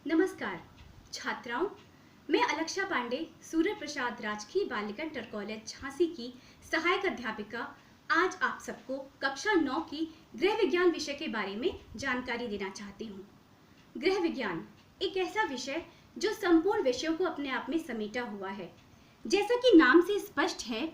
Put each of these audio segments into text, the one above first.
नमस्कार छात्राओं, मैं अलक्षा पांडे सूर्य प्रसाद राजकीय बालिका इंटर कॉलेज झांसी की सहायक अध्यापिका आज आप सबको कक्षा 9 की गृह विज्ञान विषय के बारे में जानकारी देना चाहती हूँ। गृह विज्ञान एक ऐसा विषय जो संपूर्ण विषयों को अपने आप में समेटा हुआ है। जैसा कि नाम से स्पष्ट है,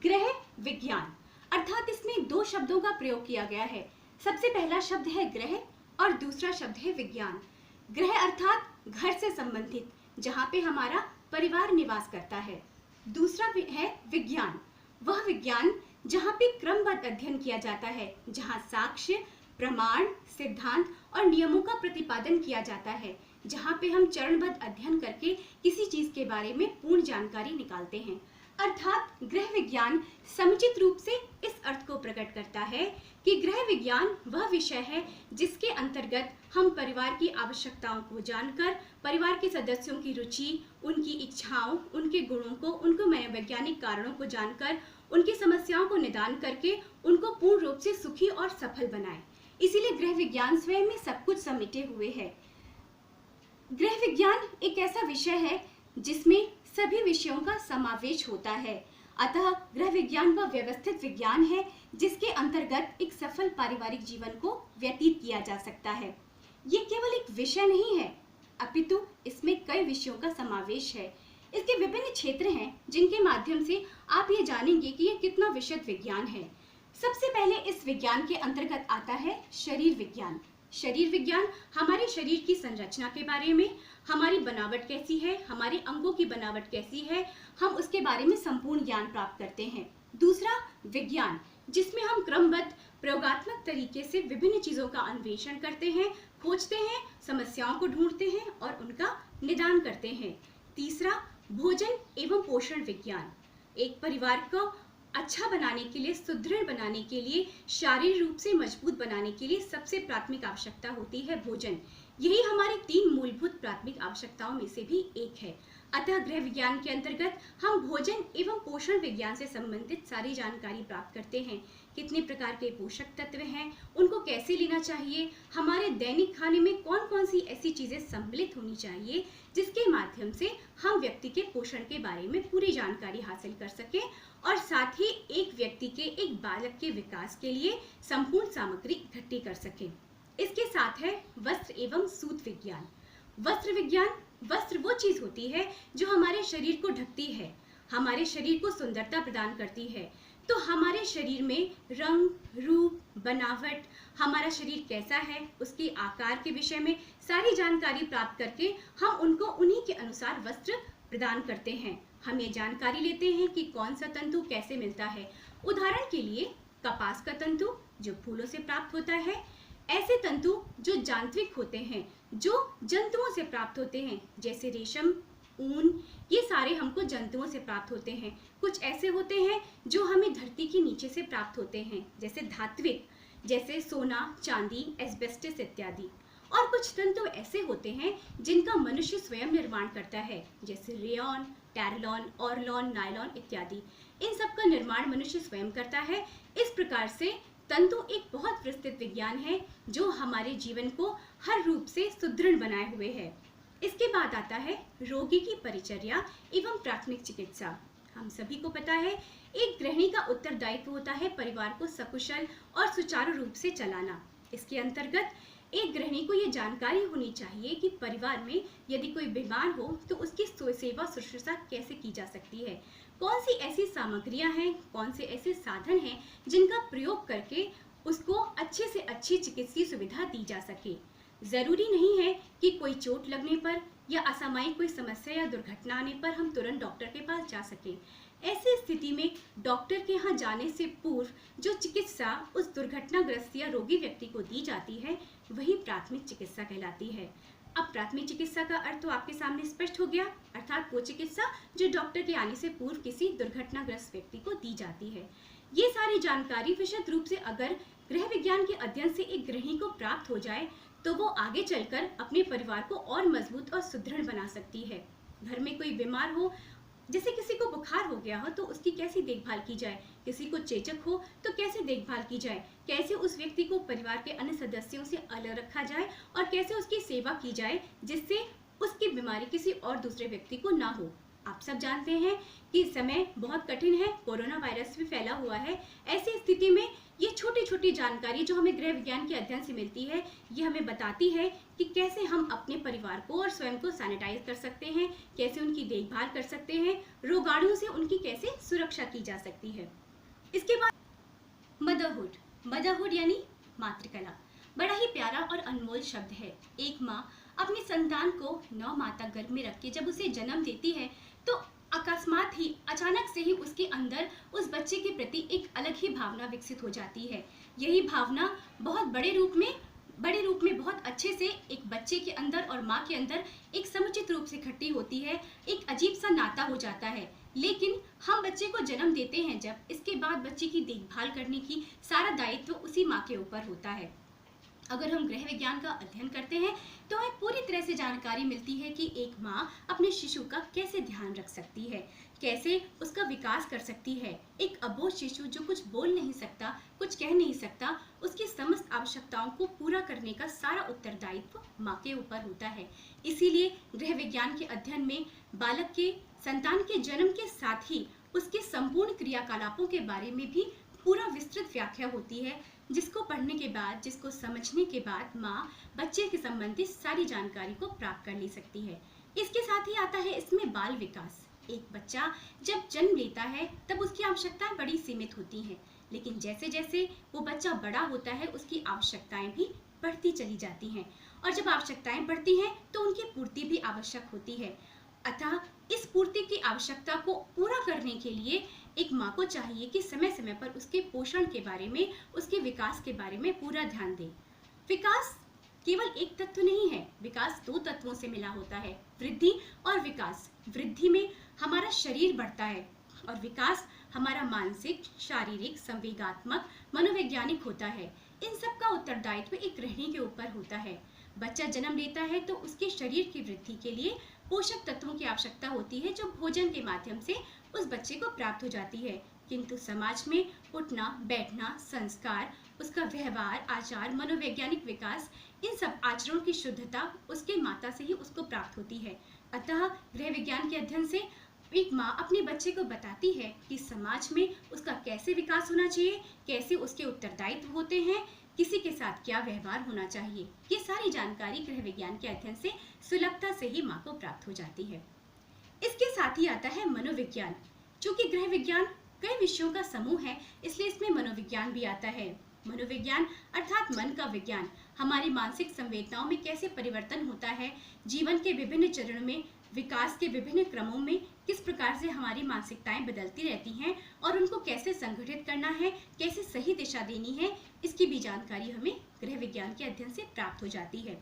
गृह विज्ञान अर्थात इसमें दो शब्दों का प्रयोग किया गया है। सबसे पहला शब्द है गृह और दूसरा शब्द है विज्ञान। गृह अर्थात घर से संबंधित, जहाँ पे हमारा परिवार निवास करता है। दूसरा है विज्ञान, वह विज्ञान जहाँ पे क्रमबद्ध अध्ययन किया जाता है, जहाँ साक्ष्य, प्रमाण, सिद्धांत और नियमों का प्रतिपादन किया जाता है, जहाँ पे हम चरणबद्ध अध्ययन करके किसी चीज के बारे में पूर्ण जानकारी निकालते हैं। अर्थात गृह विज्ञान समुचित रूप से इस अर्थ को प्रकट करता है कि गृह विज्ञान वह विषय है जिसके अंतर्गत हम परिवार की आवश्यकताओं को जानकर, परिवार के सदस्यों की रुचि, उनकी इच्छाओं, उनके गुणों को, उनको मनोवैज्ञानिक कारणों को जानकर, उनकी समस्याओं को निदान करके उनको पूर्ण रूप से सुखी और सफल बनाए। इसीलिए गृह विज्ञान स्वयं में सब कुछ समेटे हुए है। गृह विज्ञान एक ऐसा विषय है जिसमें सभी विषयों का समावेश होता है। अतः गृह विज्ञान वह व्यवस्थित विज्ञान है जिसके अंतर्गत एक सफल पारिवारिक जीवन को व्यतीत किया जा सकता है। ये केवल एक विषय नहीं है, अपितु इसमें कई विषयों का समावेश है। इसके विभिन्न क्षेत्र हैं जिनके माध्यम से आप ये जानेंगे कि ये कितना विशद विज्ञान है। सबसे पहले इस विज्ञान के अंतर्गत आता है शरीर विज्ञान। शरीर विज्ञान हमारे शरीर की संरचना के बारे में, हमारी बनावट कैसी है, हमारे अंगों की बनावट कैसी है, हम उसके बारे में संपूर्ण ज्ञान प्राप्त करते हैं। दूसरा विज्ञान, जिसमें हम क्रमबद्ध प्रयोगात्मक तरीके से विभिन्न चीजों का अन्वेषण करते हैं, खोजते हैं, समस्याओं को ढूंढते हैं और उनका निदान करते हैं। तीसरा भोजन एवं पोषण विज्ञान, एक परिवार को अच्छा बनाने के लिए, सुदृढ़ बनाने के लिए, शारीरिक रूप से मजबूत बनाने के लिए सबसे प्राथमिक आवश्यकता होती है भोजन। यही हमारी 3 मूलभूत प्राथमिक आवश्यकताओं में से भी एक है। अतः गृह विज्ञान के अंतर्गत हम भोजन एवं पोषण विज्ञान से संबंधित सारी जानकारी प्राप्त करते हैं। कितने प्रकार के पोषक तत्व हैं, उनको कैसे लेना चाहिए, हमारे दैनिक खाने में कौन कौन सी ऐसी चीजें सम्मिलित होनी चाहिए जिसके माध्यम से हम व्यक्ति के पोषण के बारे में पूरी जानकारी हासिल कर सकें और साथ ही एक व्यक्ति के, एक बालक के विकास के लिए संपूर्ण सामग्री इकट्ठी कर सकें। इसके साथ है वस्त्र एवं सूत विज्ञान। वस्त्र विज्ञान, वस्त्र वो चीज होती है जो हमारे शरीर को ढकती है, हमारे शरीर को सुंदरता प्रदान करती है। तो हमारे शरीर में रंग, रूप, बनावट, हमारा शरीर कैसा है, उसके आकार के विषय में सारी जानकारी प्राप्त करके हम उनको उन्हीं के अनुसार वस्त्र प्रदान करते हैं। हम ये जानकारी लेते हैं कि कौन सा तंतु कैसे मिलता है। उदाहरण के लिए कपास का तंतु जो फूलों से प्राप्त होता है, ऐसे तंतु जो यांत्रिक होते हैं, जो जंतुओं से प्राप्त होते हैं, जैसे रेशम, ऊन, ये सारे हमको जंतुओं से प्राप्त होते हैं। कुछ ऐसे होते हैं जो हमें धरती के नीचे से प्राप्त होते हैं, जैसे धात्विक, जैसे सोना, चांदी, एस्बेस्टस इत्यादि। और कुछ तंतु ऐसे होते हैं जिनका मनुष्य स्वयं निर्माण करता है, जैसे रेयॉन, टैरलॉन, ऑर्लॉन, नायलॉन इत्यादि। इन सब का निर्माण मनुष्य स्वयं करता है। इस प्रकार से तंतु एक बहुत विस्तृत विज्ञान है जो हमारे जीवन को हर रूप से सुदृढ़ बनाए हुए है। इसके बाद आता है रोगी की परिचर्या एवं प्राथमिक चिकित्सा। हम सभी को पता है, एक गृहिणी का उत्तरदायित्व होता है परिवार को सकुशल और सुचारू रूप से चलाना। इसके अंतर्गत एक गृहिणी को ये जानकारी होनी चाहिए कि परिवार में यदि कोई बीमार हो तो उसकी सेवा शुश्रूषा कैसे की जा सकती है, कौन सी ऐसी सामग्रियां हैं, कौन से ऐसे साधन हैं जिनका प्रयोग करके उसको अच्छे से अच्छी चिकित्सीय सुविधा दी जा सके। जरूरी नहीं है कि कोई चोट लगने पर या असामयिक कोई समस्या या दुर्घटना आने पर हम तुरंत डॉक्टर के पास जा सकें। ऐसी स्थिति में डॉक्टर के यहाँ जाने से पूर्व जो चिकित्सा उस दुर्घटनाग्रस्त या रोगी व्यक्ति को दी जाती है, वही प्राथमिक चिकित्सा कहलाती है। अब प्राथमिक चिकित्सा का अर्थ तो आपके सामने स्पष्ट हो गया, अर्थात वो चिकित्सा जो डॉक्टर के आने से पूर्व किसी दुर्घटनाग्रस्त व्यक्ति को दी जाती है। ये सारी जानकारी विशद रूप से अगर गृह विज्ञान के अध्ययन से एक गृहिणी को प्राप्त हो जाए तो वो आगे चलकर अपने परिवार को और मजबूत और सुदृढ़ बना सकती है। घर में कोई बीमार हो, जैसे किसी को बुखार हो गया हो तो उसकी कैसी देखभाल की जाए, किसी को चेचक हो तो कैसे देखभाल की जाए, कैसे उस व्यक्ति को परिवार के अन्य सदस्यों से अलग रखा जाए और कैसे उसकी सेवा की जाए जिससे उसकी बीमारी किसी और दूसरे व्यक्ति को ना हो। आप सब जानते हैं कि समय बहुत कठिन है, कोरोना वायरस भी फैला हुआ है। ऐसी स्थिति में ये छोटी छोटी जानकारी जो हमें गृह विज्ञान के अध्ययन से मिलती है, ये हमें बताती है कि कैसे हम अपने परिवार को और स्वयं को सैनिटाइज कर सकते हैं, कैसे उनकी देखभाल कर सकते हैं, रोगाणुओं से उनकी कैसे सुरक्षा की जा सकती है। इसके बाद मदरहुड यानी मातृकला, बड़ा ही प्यारा और अनमोल शब्द है। एक माँ अपनी संतान को 9 माह तक गर्भ में रख के जब उसे जन्म देती है तो अकस्मात ही अचानक से ही उसके अंदर उस बच्चे के प्रति एक अलग ही भावना विकसित हो जाती है। यही भावना बहुत बड़े रूप में बहुत अच्छे से एक बच्चे के अंदर और माँ के अंदर एक समुचित रूप से इकट्ठी होती है, एक अजीब सा नाता हो जाता है। लेकिन हम बच्चे को जन्म देते हैं जब, इसके बाद बच्चे की देखभाल करने की सारा दायित्व उसी माँ के ऊपर होता है। अगर हम गृह विज्ञान का अध्ययन करते हैं तो हमें पूरी तरह से जानकारी मिलती है कि एक माँ अपने शिशु का कैसे ध्यान रख सकती है, कैसे उसका विकास कर सकती है। एक अबोध शिशु जो कुछ बोल नहीं सकता, कुछ कह नहीं सकता, उसकी समस्त आवश्यकताओं को पूरा करने का सारा उत्तरदायित्व माँ के ऊपर होता है। इसीलिए गृह विज्ञान के अध्ययन में बालक के संतान के जन्म के साथ ही उसके संपूर्ण क्रियाकलापों के बारे में भी पूरा विस्तृत व्याख्या होती है, जिसको पढ़ने के बाद, जिसको समझने के बाद माँ बच्चे के संबंधित सारी जानकारी को प्राप्त कर ले सकती है। इसके साथ ही आता है इसमें बाल विकास। एक बच्चा जब जन्म लेता है तब उसकी आवश्यकताएं बड़ी सीमित होती हैं, लेकिन जैसे जैसे वो बच्चा बड़ा होता है उसकी आवश्यकताएं भी बढ़ती चली जाती हैं, और जब आवश्यकताएं बढ़ती हैं तो उनकी पूर्ति भी आवश्यक होती है। अतः इस पूर्ति की आवश्यकता को पूरा करने के लिए एक माँ को चाहिए कि समय समय पर उसके पोषण के बारे में, उसके विकास के बारे में पूरा ध्यान दे। विकास केवल एक तत्व नहीं है, विकास 2 तत्वों से मिला होता है, वृद्धि और विकास। वृद्धि में हमारा शरीर बढ़ता है और विकास हमारा मानसिक, शारीरिक, संवेगात्मक, मनोवैज्ञानिक होता है। इन सब का उत्तरदायित्व एक गृहिणी के ऊपर होता है। बच्चा जन्म लेता है तो उसके शरीर की वृद्धि के लिए पोषक तत्वों की आवश्यकता होती है जो भोजन के माध्यम से उस बच्चे को प्राप्त हो जाती है। किंतु समाज में उठना, बैठना, संस्कार, उसका व्यवहार, आचार, मनोवैज्ञानिक विकास, इन सब आचरणों की शुद्धता उसके माता से ही उसको प्राप्त होती है। अतः गृह विज्ञान के अध्ययन से एक माँ अपने बच्चे को बताती है कि समाज में उसका कैसे विकास होना चाहिए, कैसे उसके उत्तरदायित्व होते हैं, किसी के साथ क्या व्यवहार होना चाहिए। ये सारी जानकारी गृह विज्ञान के अध्ययन से सुलभता से ही माँ को प्राप्त हो जाती है। इसके साथ ही आता है मनोविज्ञान। चूंकि गृह विज्ञान कई विषयों का समूह है, इसलिए इसमें मनोविज्ञान भी आता है। मनोविज्ञान अर्थात मन का विज्ञान, हमारी मानसिक संवेदनाओं में कैसे परिवर्तन होता है, जीवन के विभिन्न चरणों में, विकास के विभिन्न क्रमों में किस प्रकार से हमारी मानसिकताएं बदलती रहती हैं और उनको कैसे संगठित करना है, कैसे सही दिशा देनी है, इसकी भी जानकारी हमें गृह विज्ञान के अध्ययन से प्राप्त हो जाती है।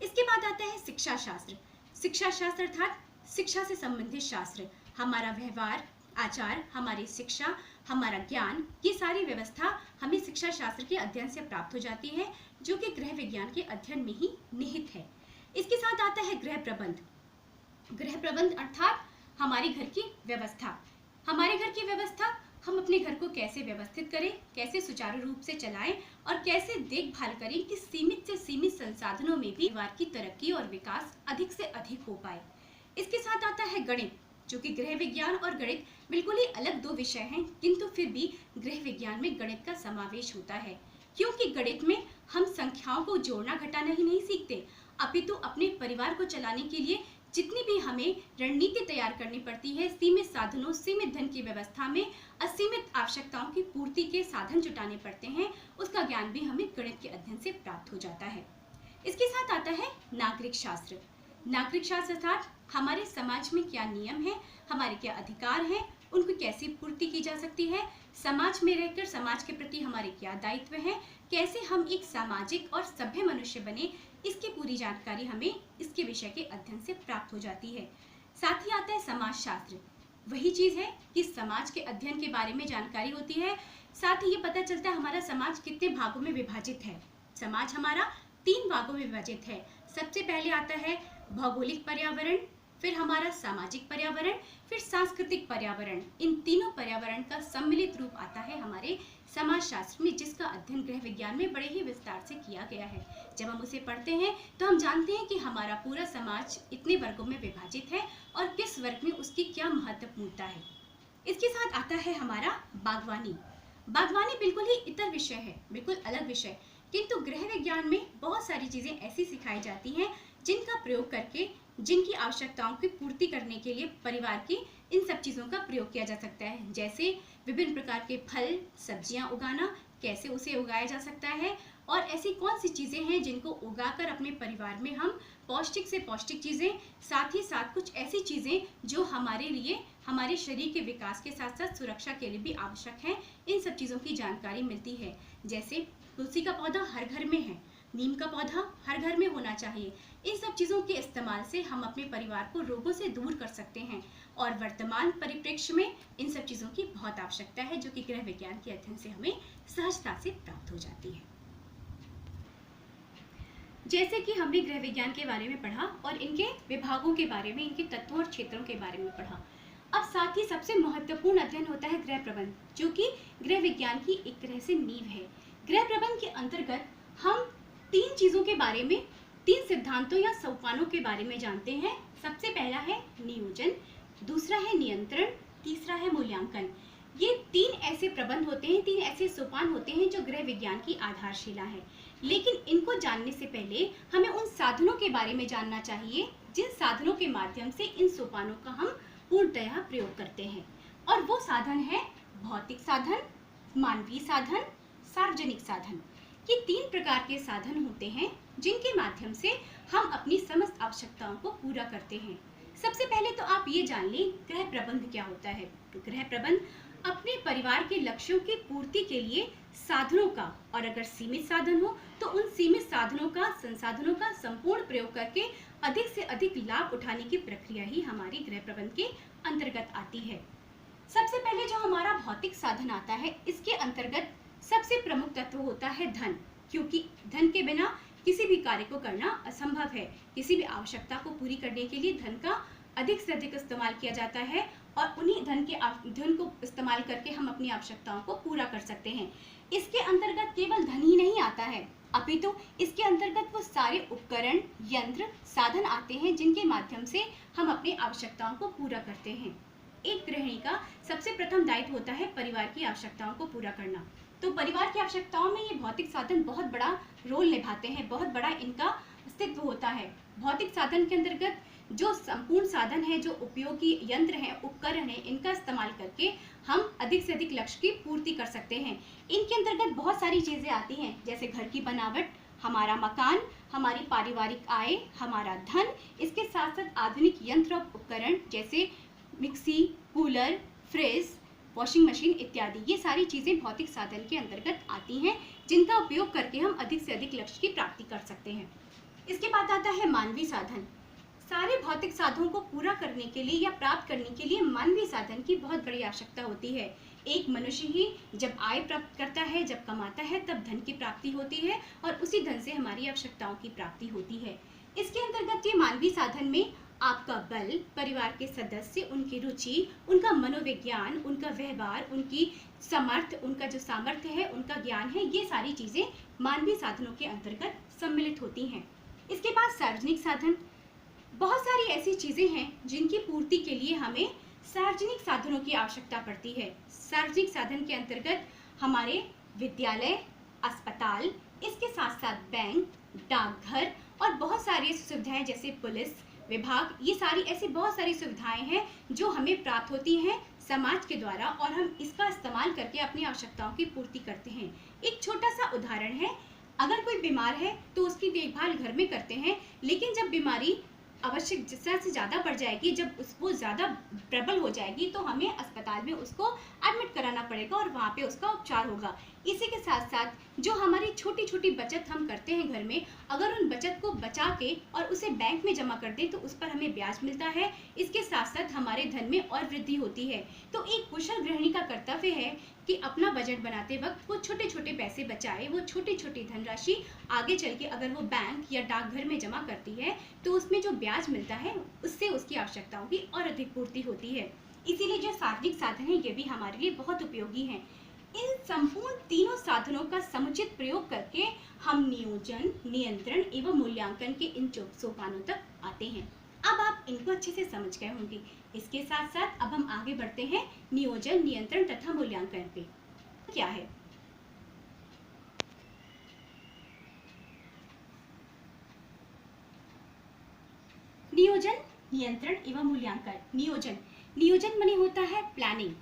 इसके बाद आता है शिक्षा शास्त्र। शिक्षा शास्त्र अर्थात शिक्षा से संबंधित शास्त्र, हमारा व्यवहार, आचार, हमारी शिक्षा, हमारा ज्ञान, ये सारी व्यवस्था हमें शिक्षा शास्त्र के अध्ययन से प्राप्त हो जाती है, जो कि गृह विज्ञान के अध्ययन में ही निहित है। इसके साथ आता है गृह प्रबंध। गृह प्रबंध अर्थात हमारे घर की व्यवस्था। हमारे घर की व्यवस्था, हम अपने घर को कैसे व्यवस्थित करें, कैसे सुचारू रूप से चलाएं और कैसे देखभाल करें कि सीमित से सीमित संसाधनों में भी परिवार की तरक्की और विकास अधिक से अधिक हो पाए। इसके साथ आता है गणित, जो कि गृह विज्ञान और गणित बिल्कुल ही अलग 2 विषय हैं, किंतु फिर भी गृह विज्ञान में गणित का समावेश होता है, क्योंकि गणित में हम संख्याओं को जोड़ना घटाना ही नहीं सीखते, अपितु अपने परिवार को चलाने के लिए जितनी भी हमें रणनीति तैयार करनी पड़ती है, सीमित साधनों, सीमित धन की व्यवस्था में असीमित आवश्यकताओं की पूर्ति के साधन जुटाने पड़ते हैं, उसका ज्ञान भी हमें गणित के अध्ययन से प्राप्त हो जाता है। इसके साथ आता है नागरिक शास्त्र। नागरिक शास्त्र अर्थात हमारे समाज में क्या नियम है, हमारे क्या अधिकार हैं, उनको कैसे पूर्ति की जा सकती है, समाज में रहकर समाज के प्रति हमारे क्या दायित्व हैं, कैसे हम एक सामाजिक और सभ्य मनुष्य बने, इसकी पूरी जानकारी हमें इसके विषय के अध्ययन से प्राप्त हो जाती है। साथ ही आता है समाज शास्त्र। वही चीज है कि समाज के अध्ययन के बारे में जानकारी होती है, साथ ही ये पता चलता है हमारा समाज कितने भागों में विभाजित है। समाज हमारा 3 भागों में विभाजित है। सबसे पहले आता है भौगोलिक पर्यावरण, फिर हमारा सामाजिक पर्यावरण, फिर सांस्कृतिक पर्यावरण। इन तीनों पर्यावरण का सम्मिलित रूप आता है हमारे समाजशास्त्र में, जिसका अध्ययन गृह विज्ञान में बड़े ही विस्तार से किया गया है। जब हम उसे पढ़ते हैं तो हम जानते हैं कि हमारा पूरा समाज इतने वर्गों में विभाजित है और किस वर्ग में उसकी क्या महत्वपूर्णता है। इसके साथ आता है हमारा बागवानी। बागवानी बिल्कुल ही इतर विषय है, बिल्कुल अलग विषय, किंतु गृह विज्ञान में बहुत सारी चीजें ऐसी सिखाई जाती हैं जिनका प्रयोग करके, जिनकी आवश्यकताओं की पूर्ति करने के लिए परिवार की इन सब चीज़ों का प्रयोग किया जा सकता है। जैसे विभिन्न प्रकार के फल सब्जियां उगाना, कैसे उसे उगाया जा सकता है, और ऐसी कौन सी चीज़ें हैं जिनको उगाकर अपने परिवार में हम पौष्टिक से पौष्टिक चीज़ें, साथ ही साथ कुछ ऐसी चीज़ें जो हमारे लिए, हमारे शरीर के विकास के साथ साथ सुरक्षा के लिए भी आवश्यक हैं, इन सब चीज़ों की जानकारी मिलती है। जैसे तुलसी का पौधा हर घर में है, नीम का पौधा हर घर में होना चाहिए। इन सब चीज़ों के इस्तेमाल से हम अपने परिवार को रोगों से दूर कर सकते हैं, और वर्तमान परिप्रेक्ष्य में इन सब चीज़ों की बहुत आवश्यकता है, जो कि गृह विज्ञान के अध्ययन से हमें सहजता से प्राप्त हो जाती है। जैसे कि हमने गृह विज्ञान के बारे में पढ़ा और इनके विभागों के बारे में, इनके तत्वों और क्षेत्रों के बारे में पढ़ा। अब साथ ही सबसे महत्वपूर्ण अध्ययन होता है गृह प्रबंध, जो कि गृह विज्ञान की एक तरह से नींव है। गृह प्रबंध के अंतर्गत हम 3 चीज़ों के बारे में, 3 सिद्धांतों या सोपानों के बारे में जानते हैं। सबसे पहला है नियोजन, दूसरा है नियंत्रण, तीसरा है मूल्यांकन। ये 3 ऐसे प्रबंध होते हैं, 3 ऐसे सोपान होते हैं जो गृह विज्ञान की आधारशिला है। लेकिन इनको जानने से पहले हमें उन साधनों के बारे में जानना चाहिए जिन साधनों के माध्यम से इन सोपानों का हम पूर्णतः प्रयोग करते हैं। और वो साधन है भौतिक साधन, मानवीय साधन, सार्वजनिक साधन। ये 3 प्रकार के साधन होते हैं जिनके माध्यम से हम अपनी समस्त आवश्यकताओं को पूरा करते हैं। सबसे पहले तो आप ये जान लें गृह प्रबंध क्या होता है। गृह प्रबंध अपने परिवार के लक्ष्यों की पूर्ति के लिए साधनों का, और अगर सीमित साधन हो तो उन सीमित साधनों का, संसाधनों का संपूर्ण प्रयोग करके अधिक से अधिक लाभ उठाने की प्रक्रिया ही हमारी गृह प्रबंध के अंतर्गत आती है। सबसे पहले जो हमारा भौतिक साधन आता है, इसके अंतर्गत सबसे प्रमुख तत्व होता है धन, क्योंकि धन के बिना किसी भी कार्य को करना असंभव है। किसी भी आवश्यकता को पूरी करने के लिए धन का अधिक से अधिक इस्तेमाल किया जाता है, और उन्हीं धन को इस्तेमाल करके हम अपनी आवश्यकताओं को पूरा कर सकते हैं। इसके अंतर्गत केवल धन ही नहीं आता है, अपितु इसके अंतर्गत वो सारे उपकरण, यंत्र, साधन आते हैं जिनके माध्यम से हम अपनी आवश्यकताओं को पूरा करते हैं। एक गृहिणी का सबसे प्रथम दायित्व होता है परिवार की आवश्यकताओं को पूरा करना। तो परिवार की आवश्यकताओं में ये भौतिक साधन बहुत बड़ा रोल निभाते हैं, बहुत बड़ा इनका अस्तित्व होता है। भौतिक साधन के अंतर्गत जो संपूर्ण साधन है, जो उपयोगी यंत्र हैं, उपकरण हैं, इनका इस्तेमाल करके हम अधिक से अधिक लक्ष्य की पूर्ति कर सकते हैं। इनके अंतर्गत बहुत सारी चीज़ें आती हैं, जैसे घर की बनावट, हमारा मकान, हमारी पारिवारिक आय, हमारा धन, इसके साथ साथ आधुनिक यंत्र और उपकरण जैसे mixie, cooler, fridge, washing machine इत्यादि। ये सारी चीज़ें भौतिक साधन के अंतर्गत आती हैं, जिनका उपयोग करके हम अधिक से अधिक लक्ष्य की प्राप्ति कर सकते हैं। इसके बाद आता है मानवीय साधन। सारे भौतिक साधनों को पूरा करने के लिए या प्राप्त करने के लिए मानवीय साधन की बहुत बड़ी आवश्यकता होती है। एक मनुष्य ही जब आय प्राप्त करता है, जब कमाता है, तब धन की प्राप्ति होती है, और उसी धन से हमारी आवश्यकताओं की प्राप्ति होती है। इसके अंतर्गत ये मानवीय साधन में आपका बल, परिवार के सदस्य, उनकी रुचि, उनका मनोविज्ञान, उनका व्यवहार, उनकी समर्थ, उनका जो सामर्थ्य है, उनका ज्ञान है, ये सारी चीज़ें मानवीय साधनों के अंतर्गत सम्मिलित होती हैं। इसके बाद सार्वजनिक साधन। बहुत सारी ऐसी चीज़ें हैं जिनकी पूर्ति के लिए हमें सार्वजनिक साधनों की आवश्यकता पड़ती है। सार्वजनिक साधन के अंतर्गत हमारे विद्यालय, अस्पताल, इसके साथ साथ बैंक, डाकघर और बहुत सारी सुविधाएं जैसे पुलिस विभाग, ये सारी ऐसी बहुत सारी सुविधाएं हैं जो हमें प्राप्त होती हैं समाज के द्वारा, और हम इसका इस्तेमाल करके अपनी आवश्यकताओं की पूर्ति करते हैं। एक छोटा सा उदाहरण है, अगर कोई बीमार है तो उसकी देखभाल घर में करते हैं, लेकिन जब बीमारी आवश्यक जिस तरह से ज़्यादा बढ़ जाएगी, जब वो ज़्यादा प्रबल हो जाएगी, तो हमें अस्पताल में उसको एडमिट कराना पड़ेगा और वहाँ पे उसका उपचार होगा। इसी के साथ साथ जो हमारी छोटी छोटी बचत हम करते हैं घर में, अगर उन बचत को बचा के और उसे बैंक में जमा कर दें तो उस पर हमें ब्याज मिलता है। इसके साथ साथ हमारे धन में और वृद्धि होती है। तो एक कुशल गृहिणी का कर्तव्य है कि अपना बजट बनाते वक्त वो छोटे छोटे पैसे बचाए, वो छोटी छोटी धनराशि आगे चल के अगर वो बैंक या डाकघर में जमा करती है तो उसमें जो ब्याज मिलता है उससे उसकी आवश्यकताओं की और अधिक पूर्ति होती है। इसीलिए जो सार्वजनिक साधन है ये भी हमारे लिए बहुत उपयोगी हैं। इन संपूर्ण तीनों साधनों का समुचित प्रयोग करके हम नियोजन, नियंत्रण एवं मूल्यांकन के इन सोपानों तक आते हैं। अब आप इनको अच्छे से समझ गए होंगे। इसके साथ साथ अब हम आगे बढ़ते हैं नियोजन, नियंत्रण तथा मूल्यांकन पे। क्या है नियोजन, नियंत्रण एवं मूल्यांकन? नियोजन माने होता है प्लानिंग।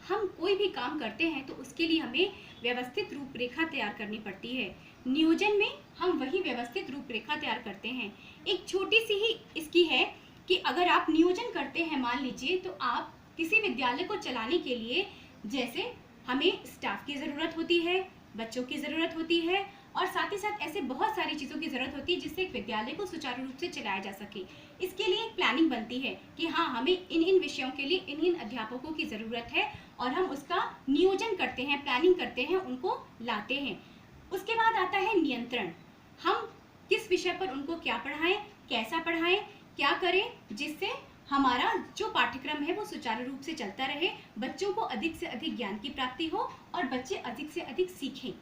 हम कोई भी काम करते हैं तो उसके लिए हमें व्यवस्थित रूपरेखा तैयार करनी पड़ती है। नियोजन में हम वही व्यवस्थित रूपरेखा तैयार करते हैं। एक छोटी सी ही इसकी है कि अगर आप नियोजन करते हैं, मान लीजिए, तो आप किसी विद्यालय को चलाने के लिए जैसे हमें स्टाफ की ज़रूरत होती है, बच्चों की ज़रूरत होती है और साथ ही साथ ऐसे बहुत सारी चीज़ों की ज़रूरत होती है जिससे एक विद्यालय को सुचारू रूप से चलाया जा सके। इसके लिए एक प्लानिंग बनती है कि हाँ, हमें इन विषयों के लिए इन अध्यापकों की ज़रूरत है और हम उसका नियोजन करते हैं, प्लानिंग करते हैं, उनको लाते हैं। उसके बाद आता है नियंत्रण। हम किस विषय पर उनको क्या पढ़ाएं, कैसा पढ़ाएं, क्या करें जिससे हमारा जो पाठ्यक्रम है वो सुचारू रूप से चलता रहे, बच्चों को अधिक से अधिक ज्ञान की प्राप्ति हो और बच्चे अधिक से अधिक सीखें।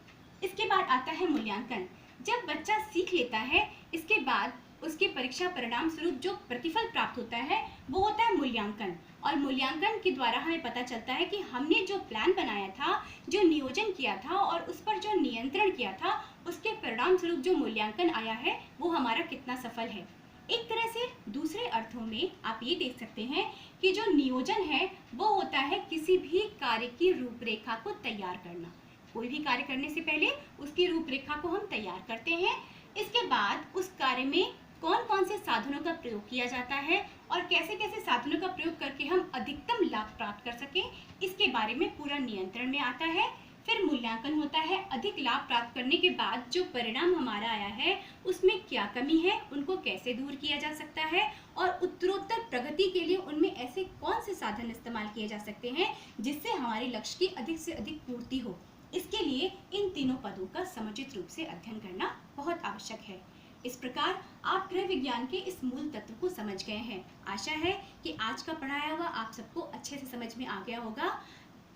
इसके बाद आता है मूल्यांकन। जब बच्चा सीख लेता है, इसके बाद उसके परीक्षा परिणाम स्वरूप जो प्रतिफल प्राप्त होता है वो होता है मूल्यांकन। और मूल्यांकन के द्वारा हमें पता चलता है कि हमने जो प्लान बनाया था, जो नियोजन किया था और उस पर जो नियंत्रण किया था, उसके परिणाम स्वरूप जो मूल्यांकन आया है वो हमारा कितना सफल है। एक तरह से दूसरे अर्थों में आप ये देख सकते हैं कि जो नियोजन है वो होता है किसी भी कार्य की रूपरेखा को तैयार करना। कोई भी कार्य करने से पहले उसकी रूपरेखा को हम तैयार करते हैं। इसके बाद उस कार्य में कौन कौन से साधनों का प्रयोग किया जाता है और कैसे कैसे साधनों का प्रयोग करके हम अधिकतम लाभ प्राप्त कर सकें, इसके बारे में पूरा नियंत्रण में आता है। फिर मूल्यांकन होता है, अधिक लाभ प्राप्त करने के बाद जो परिणाम हमारा आया है उसमें क्या कमी है, उनको कैसे दूर किया जा सकता है और उत्तरोत्तर प्रगति के लिए उनमें ऐसे कौन से साधन इस्तेमाल किए जा सकते हैं जिससे हमारे लक्ष्य की अधिक से अधिक पूर्ति हो। इसके लिए इन तीनों पदों का समुचित रूप से अध्ययन करना बहुत आवश्यक है। इस प्रकार आप गृह विज्ञान के इस मूल तत्व को समझ गए हैं। आशा है कि आज का पढ़ाया हुआ आप सबको अच्छे से समझ में आ गया होगा।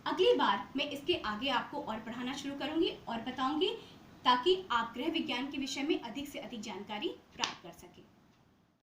अगली बार मैं इसके आगे आपको और पढ़ाना शुरू करूंगी और बताऊंगी ताकि आप गृह विज्ञान के विषय में अधिक से अधिक जानकारी प्राप्त कर सकें।